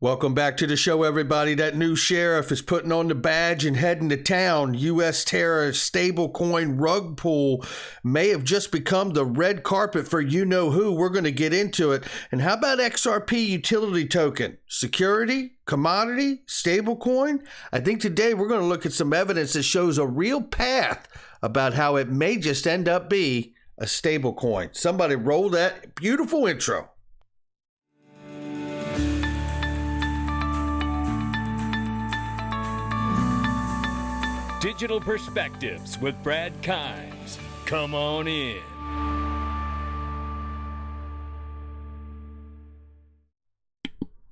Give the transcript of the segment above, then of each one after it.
Welcome back to the show, everybody. That new sheriff is putting on the badge and heading to town. UST-Rug stablecoin rug pull may have just become the red carpet for you-know-who. We're going to get into it. And how about XRP utility token? Security? Commodity? Stablecoin? I think today we're going to look at some evidence that shows a real path about how it may just end up be a stablecoin. Somebody roll that beautiful intro. Digital Perspectives with Brad Kimes. Come on in.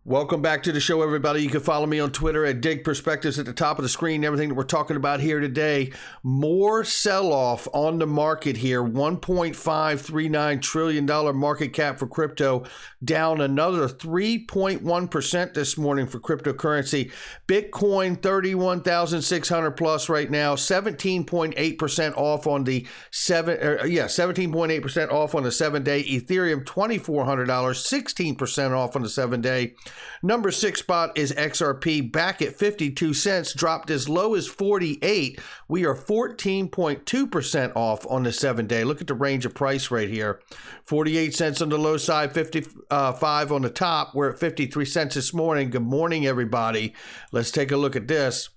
Welcome back to the show, everybody. You can follow me on Twitter at Dig Perspectives at the top of the screen. Everything that we're talking about here today. More sell-off on the market here. $1.539 trillion market cap for crypto. Down another 3.1% this morning for cryptocurrency. Bitcoin 31,600 plus right now. 17.8% off on the 17.8% off on the 7-day. Ethereum $2,400, 16% off on the 7-day. Number 6 spot is XRP, back at 52 cents, dropped as low as 48. We are 14.2% off on the 7-day. Look at the range of price right here. 48 cents on the low side, 55 on the top. We're at 53 cents this morning. Good morning, everybody. Let's take a look at this.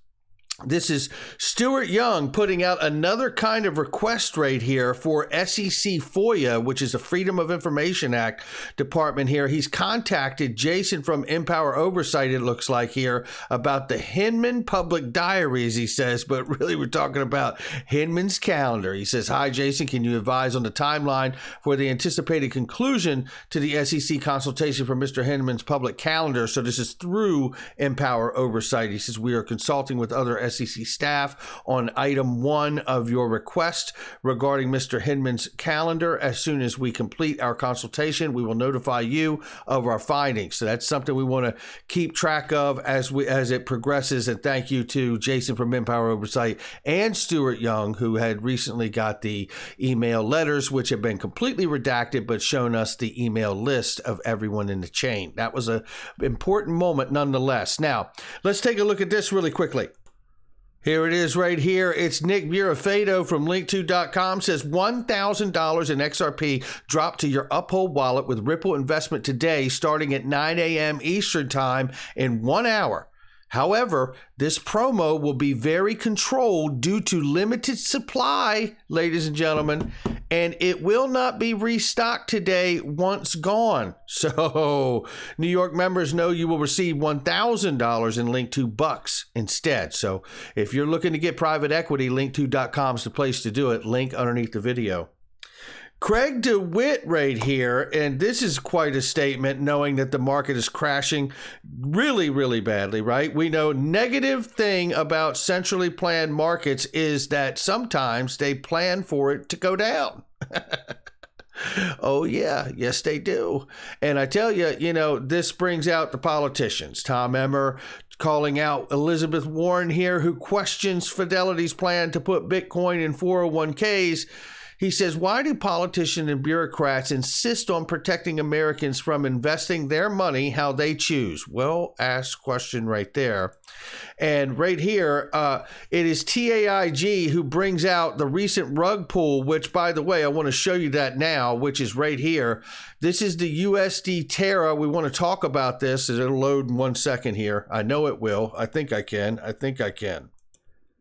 This is Stuart Young putting out another kind of request right here for SEC FOIA, which is the Freedom of Information Act department here. He's contacted Jason from Empower Oversight, it looks like here, about the Hinman public diaries, he says, but really we're talking about Hinman's calendar. He says, "Hi, Jason, can you advise on the timeline for the anticipated conclusion to the SEC consultation for Mr. Hinman's public calendar?" So this is through Empower Oversight. He says, "We are consulting with other SEC staff on item 1 of your request regarding Mr. Hinman's calendar. As soon as we complete our consultation, we will notify you of our findings." So that's something we want to keep track of as it progresses. And thank you to Jason from Empower Oversight and Stuart Young, who had recently got the email letters, which have been completely redacted, but shown us the email list of everyone in the chain. That was an important moment nonetheless. Now, let's take a look at this really quickly. Here it is right here. It's Nick Burafedo from Link2.com says $1,000 in XRP dropped to your Uphold wallet with Ripple investment today starting at 9 a.m. Eastern time in 1 hour. However, this promo will be very controlled due to limited supply, ladies and gentlemen, and it will not be restocked today once gone. So New York members know you will receive $1,000 in Link2 bucks instead. So if you're looking to get private equity, Link2.com is the place to do it. Link underneath the video. Craig Dewitt right here, and this is quite a statement knowing that the market is crashing really, really badly, right? We know negative thing about centrally planned markets is that sometimes they plan for it to go down. Oh, yeah. Yes, they do. And I tell you, this brings out the politicians. Tom Emmer calling out Elizabeth Warren here, who questions Fidelity's plan to put Bitcoin in 401ks. He says, "Why do politicians and bureaucrats insist on protecting Americans from investing their money how they choose?" Well asked question right there. And right here, it is TAIG who brings out the recent rug pull, which, by the way, I want to show you that now, which is right here. This is the USD-Terra. We want to talk about this. It'll load in 1 second here. I know it will. I think I can.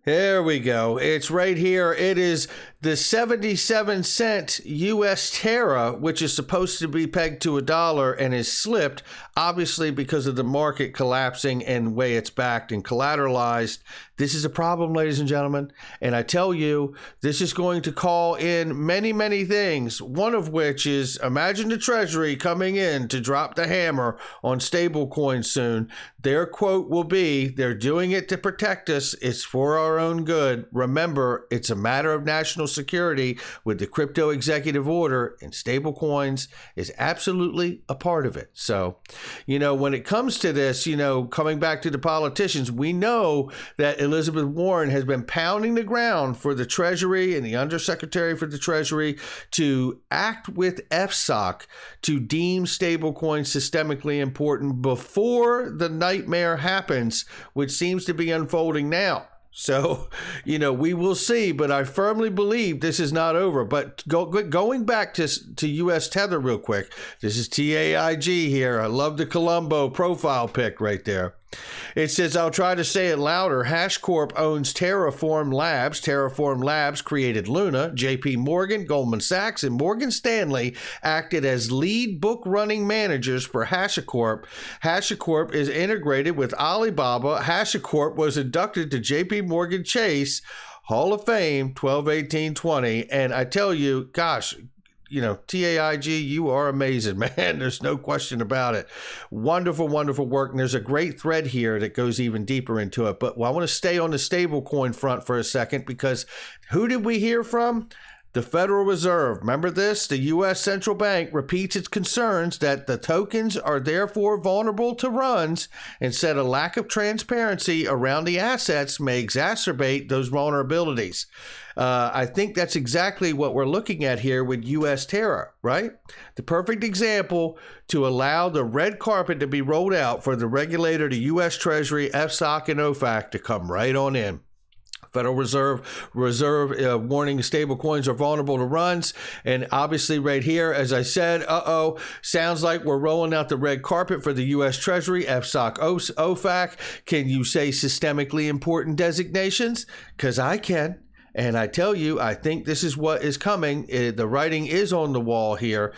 Here we go. It's right here. It is the 77-cent UST-Terra, which is supposed to be pegged to $1 and is slipped, obviously because of the market collapsing and the way it's backed and collateralized. This is a problem, ladies and gentlemen. And I tell you, this is going to call in many, many things, one of which is imagine the Treasury coming in to drop the hammer on stablecoins soon. Their quote will be, "They're doing it to protect us. It's for our our own good, remember, it's a matter of national security with the crypto executive order, and stablecoins is absolutely a part of it. So, when it comes to this, coming back to the politicians, we know that Elizabeth Warren has been pounding the ground for the Treasury and the Undersecretary for the Treasury to act with FSOC to deem stablecoins systemically important before the nightmare happens, which seems to be unfolding now. So, we will see, but I firmly believe this is not over. But going back to US Tether real quick, this is TAIG here. I love the Colombo profile pic right there. It says, I'll try to say it louder. HashiCorp owns Terraform Labs. Terraform Labs created Luna. JP Morgan, Goldman Sachs, and Morgan Stanley acted as lead book running managers for HashiCorp. HashiCorp is integrated with Alibaba. HashiCorp was inducted to JP Morgan Chase Hall of Fame 12/18/20. And I tell you, gosh, TAIG, you are amazing, man. There's no question about it. Wonderful, wonderful work. And there's a great thread here that goes even deeper into it. But I want to stay on the stablecoin front for a second, because who did we hear from? The Federal Reserve. Remember this? The U.S. Central Bank repeats its concerns that the tokens are therefore vulnerable to runs, and said a lack of transparency around the assets may exacerbate those vulnerabilities. I think that's exactly what we're looking at here with US Terra, right? The perfect example to allow the red carpet to be rolled out for the regulator, the U.S. Treasury, FSOC, and OFAC to come right on in. Federal Reserve warning stablecoins are vulnerable to runs. And obviously right here, as I said, sounds like we're rolling out the red carpet for the U.S. Treasury, FSOC, OFAC. Can you say systemically important designations? Because I can. And I tell you, I think this is what is coming. The writing is on the wall here.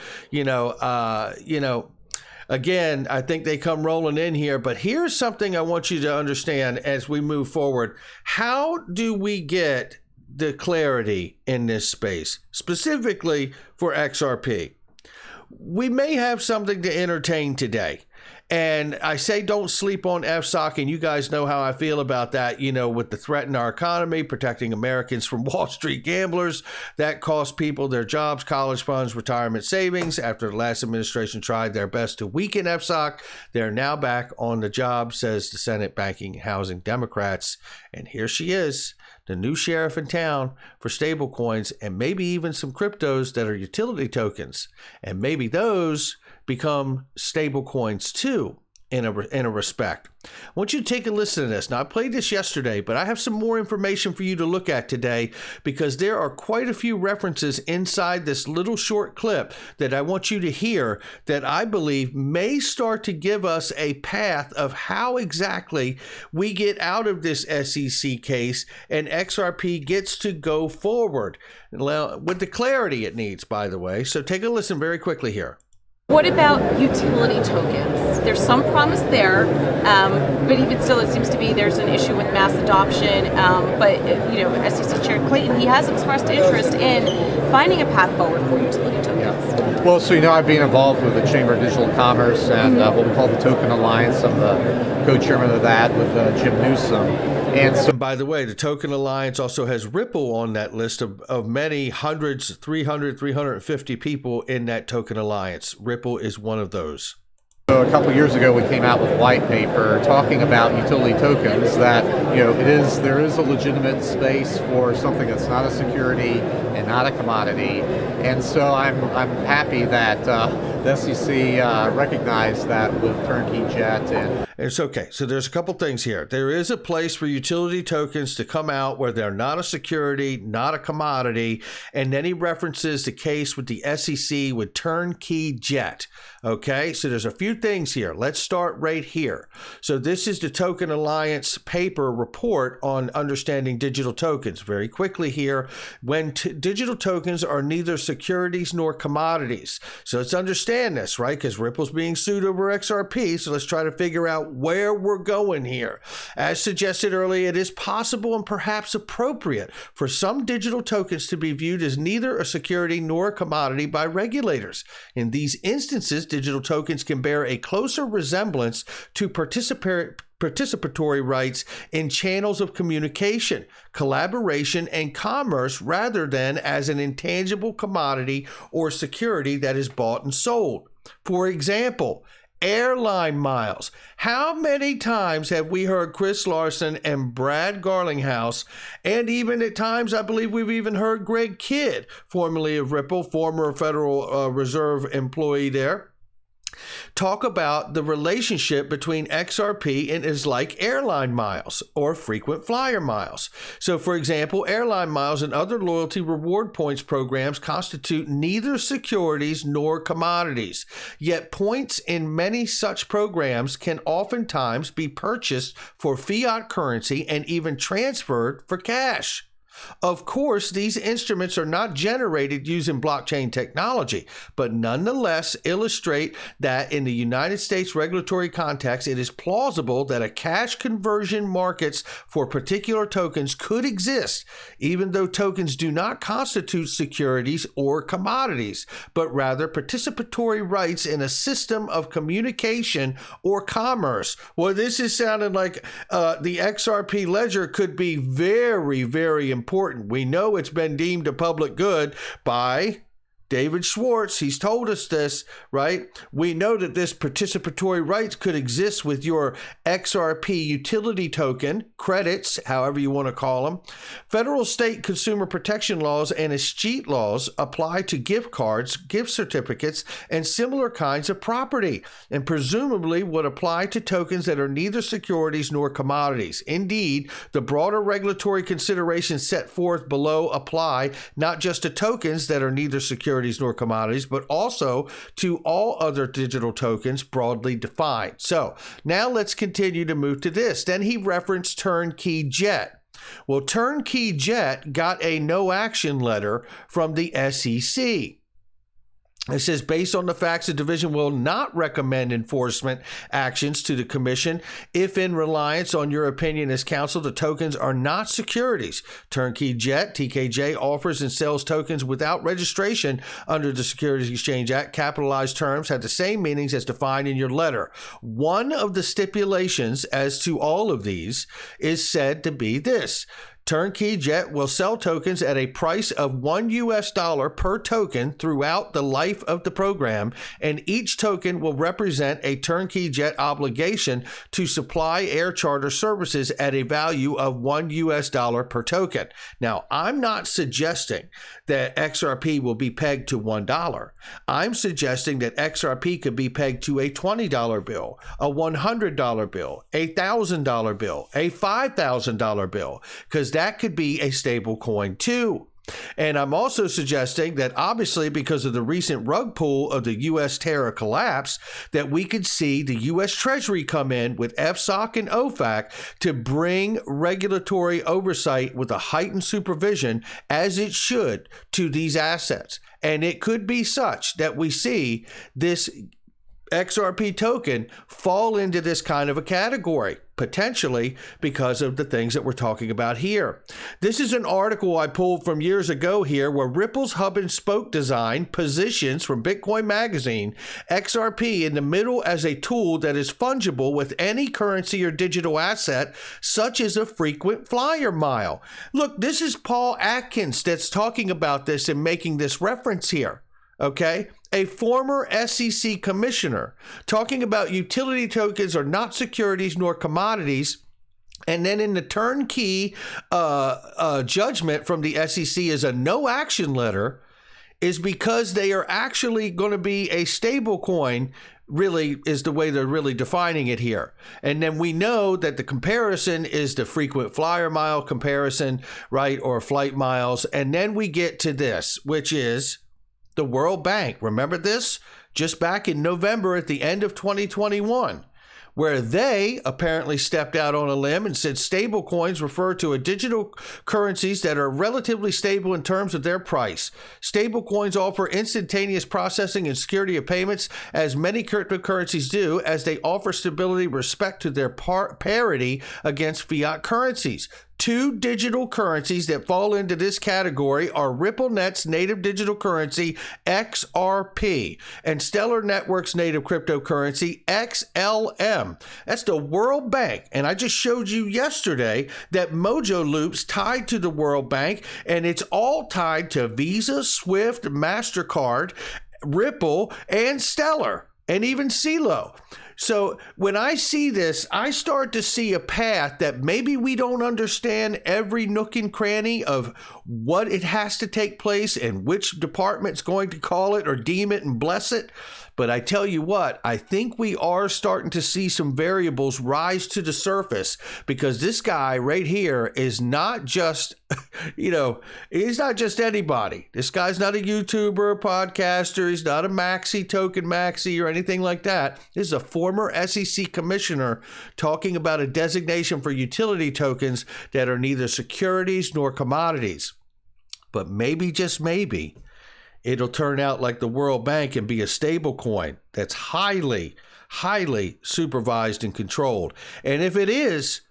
Again, I think they come rolling in here, but here's something I want you to understand as we move forward. How do we get the clarity in this space, specifically for XRP? We may have something to entertain today. And I say don't sleep on FSOC, and you guys know how I feel about that, with the threat in our economy, protecting Americans from Wall Street gamblers. That cost people their jobs, college funds, retirement savings. After the last administration tried their best to weaken FSOC, they're now back on the job, says the Senate Banking Housing Democrats. And here she is, the new sheriff in town for stablecoins, and maybe even some cryptos that are utility tokens. And maybe those become stable coins too, in a respect. I want you to take a listen to this. Now, I played this yesterday, but I have some more information for you to look at today, because there are quite a few references inside this little short clip that I want you to hear that I believe may start to give us a path of how exactly we get out of this SEC case and XRP gets to go forward with the clarity it needs, by the way. So take a listen very quickly here. What about utility tokens? There's some promise there, but even still, it seems to be there's an issue with mass adoption. But SEC Chair Clayton, he has expressed interest in finding a path forward for utility tokens. Well, so I've been involved with the Chamber of Digital Commerce and what we call the Token Alliance. I'm the co-chairman of that with Jim Newsom. And by the way, the Token Alliance also has Ripple on that list of many hundreds, 350 people in that Token Alliance. Ripple is one of those. So a couple of years ago, we came out with a white paper talking about utility tokens, that there is a legitimate space for something that's not a security and not a commodity. And so I'm happy that the SEC recognized that with Turnkey Jet. And it's okay. So there's a couple things here. There is a place for utility tokens to come out where they're not a security, not a commodity. And then he references the case with the SEC with Turnkey Jet. Okay, so there's a few things here. Let's start right here. So this is the Token Alliance paper report on understanding digital tokens. Very quickly here, when digital tokens are neither securities nor commodities. So let's understand this, right? Because Ripple's being sued over XRP. So let's try to figure out where we're going here. As suggested earlier, it is possible and perhaps appropriate for some digital tokens to be viewed as neither a security nor a commodity by regulators. In these instances, digital tokens can bear a closer resemblance to participatory participatory rights in channels of communication, collaboration, and commerce rather than as an intangible commodity or security that is bought and sold. For example, airline miles. How many times have we heard Chris Larson and Brad Garlinghouse, and even at times I believe we've even heard Greg Kidd, formerly of Ripple, former Federal Reserve employee there, talk about the relationship between XRP and is like airline miles or frequent flyer miles. So, for example, airline miles and other loyalty reward points programs constitute neither securities nor commodities. Yet points in many such programs can oftentimes be purchased for fiat currency and even transferred for cash. Of course, these instruments are not generated using blockchain technology, but nonetheless illustrate that in the United States regulatory context, it is plausible that a cash conversion markets for particular tokens could exist, even though tokens do not constitute securities or commodities, but rather participatory rights in a system of communication or commerce. Well, this is sounding like the XRP ledger could be very, very important. We know it's been deemed a public good by David Schwartz. He's told us this, right? We know that this participatory rights could exist with your XRP utility token, credits, however you want to call them. Federal state consumer protection laws and escheat laws apply to gift cards, gift certificates, and similar kinds of property, and presumably would apply to tokens that are neither securities nor commodities. Indeed, the broader regulatory considerations set forth below apply not just to tokens that are neither securities nor commodities, but also to all other digital tokens broadly defined. So now let's continue to move to this. Then he referenced Turnkey Jet. Well, Turnkey Jet got a no action letter from the SEC. It says, based on the facts, the division will not recommend enforcement actions to the commission if in reliance on your opinion as counsel, the tokens are not securities. Turnkey Jet, TKJ, offers and sells tokens without registration under the Securities Exchange Act. Capitalized terms have the same meanings as defined in your letter. One of the stipulations as to all of these is said to be this: Turnkey Jet will sell tokens at a price of $1 per token throughout the life of the program, and each token will represent a Turnkey Jet obligation to supply air charter services at a value of $1 per token. Now, I'm not suggesting that XRP will be pegged to $1. I'm suggesting that XRP could be pegged to a $20 bill, a $100 bill, a $1,000 bill, a $5,000 bill, because that could be a stable coin too. And I'm also suggesting that obviously because of the recent rug pull of the U.S. Terra collapse, that we could see the U.S. Treasury come in with FSOC and OFAC to bring regulatory oversight with a heightened supervision, as it should, to these assets. And it could be such that we see this XRP token fall into this kind of a category, potentially because of the things that we're talking about here. This is an article I pulled from years ago here where Ripple's hub and spoke design positions from Bitcoin Magazine XRP in the middle as a tool that is fungible with any currency or digital asset, such as a frequent flyer mile. Look, this is Paul Atkins that's talking about this and making this reference here. Okay, a former SEC commissioner talking about utility tokens are not securities nor commodities. And then in the turnkey judgment from the SEC is a no action letter, is because they are actually going to be a stable coin, really is the way they're really defining it here. And then we know that the comparison is the frequent flyer mile comparison, right, or flight miles. And then we get to this, which is the World Bank. Remember this? Just back in November at the end of 2021, where they apparently stepped out on a limb and said stable coins refer to a digital currencies that are relatively stable in terms of their price. Stable coins offer instantaneous processing and security of payments, as many cryptocurrencies do, as they offer stability with respect to their parity against fiat currencies. Two digital currencies that fall into this category are RippleNet's native digital currency, XRP, and Stellar Networks' native cryptocurrency, XLM. That's the World Bank. And I just showed you yesterday that Mojo Loop's tied to the World Bank, and it's all tied to Visa, Swift, MasterCard, Ripple, and Stellar, and even CeeLo. So when I see this, I start to see a path that maybe we don't understand every nook and cranny of what it has to take place and which department's going to call it or deem it and bless it. But I tell you what, I think we are starting to see some variables rise to the surface, because this guy right here is not just, he's not just anybody. This guy's not a YouTuber, a podcaster. He's not a maxi token maxi or anything like that. This is a former SEC commissioner talking about a designation for utility tokens that are neither securities nor commodities. But maybe, just maybe, it'll turn out like the World Bank and be a stable coin that's highly, highly supervised and controlled. And if it is,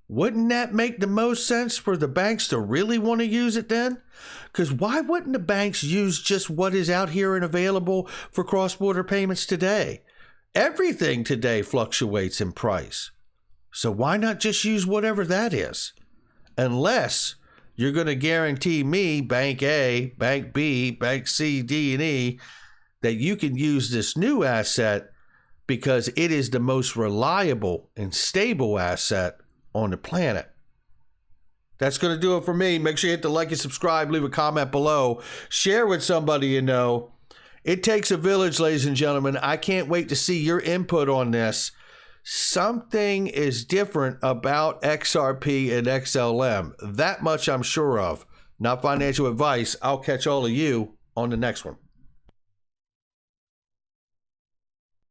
wouldn't that make the most sense for the banks to really want to use it then? Because why wouldn't the banks use just what is out here and available for cross-border payments today? Everything today fluctuates in price. So why not just use whatever that is? Unless you're going to guarantee me, Bank A, Bank B, Bank C, D, and E, that you can use this new asset because it is the most reliable and stable asset on the planet. That's going to do it for me. Make sure you hit the like and subscribe, leave a comment below, share with somebody you know. It takes a village, ladies and gentlemen. I can't wait to see your input on this. Something is different about XRP and XLM. That much I'm sure of. Not financial advice. I'll catch all of you on the next one.